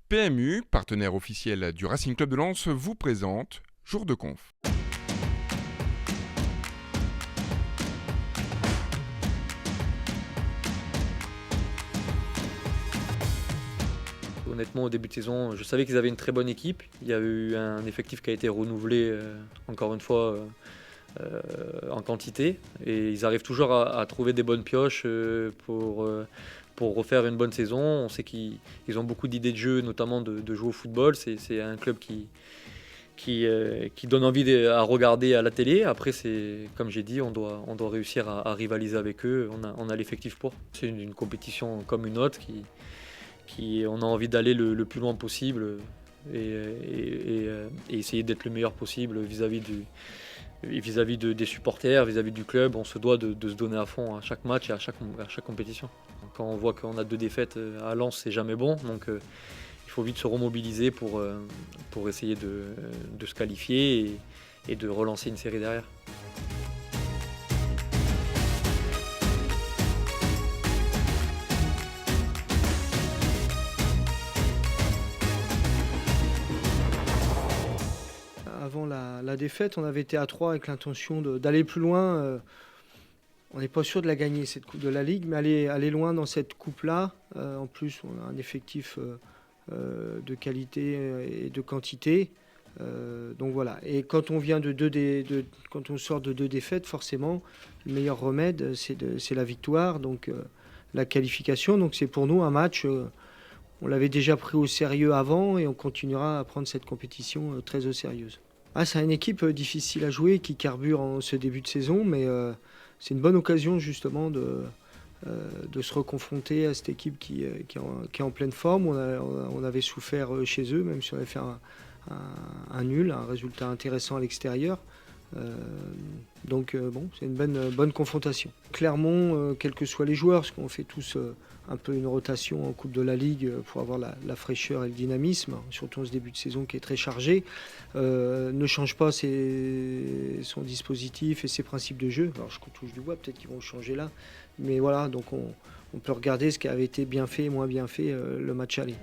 PMU, partenaire officiel du Racing Club de Lens, vous présente Jour de Conf. Honnêtement, au début de saison, je savais qu'ils avaient une très bonne équipe. Il y a eu un effectif qui a été renouvelé, encore une fois, en quantité. Et ils arrivent toujours à trouver des bonnes pioches pour refaire une bonne saison. On sait qu'ils ont beaucoup d'idées de jeu, notamment de jouer au football. C'est un club qui donne envie à regarder à la télé. Après, comme j'ai dit, on doit réussir à rivaliser avec eux. On a l'effectif pour. C'est une compétition comme une autre on a envie d'aller le plus loin possible et essayer d'être le meilleur possible vis-à-vis des supporters, vis-à-vis du club. On se doit de se donner à fond à chaque match et à chaque compétition. Quand on voit qu'on a 2 défaites à Lens, c'est jamais bon. Donc il faut vite se remobiliser pour essayer de se qualifier et de relancer une série derrière. Avant la défaite, on avait été à 3 avec l'intention d'aller plus loin. On n'est pas sûr de la gagner, cette Coupe de la Ligue, mais aller loin dans cette Coupe-là. En plus, on a un effectif de qualité et de quantité. Donc voilà. Et quand on vient quand on sort de 2 défaites, forcément, le meilleur remède, c'est la victoire, donc la qualification. Donc c'est pour nous un match. On l'avait déjà pris au sérieux avant et on continuera à prendre cette compétition très au sérieux. C'est une équipe difficile à jouer qui carbure en ce début de saison, mais c'est une bonne occasion justement de se reconfronter à cette équipe qui est en pleine forme. On avait souffert chez eux, même si on avait fait un nul, un résultat intéressant à l'extérieur. Donc c'est une bonne confrontation. Clermont, quels que soient les joueurs, parce qu'on fait tous un peu une rotation en Coupe de la Ligue pour avoir la fraîcheur et le dynamisme, surtout en ce début de saison qui est très chargé, ne change pas son dispositif et ses principes de jeu. Alors je touche du bois, peut-être qu'ils vont changer là, mais voilà, donc on peut regarder ce qui avait été bien fait et moins bien fait le match aller.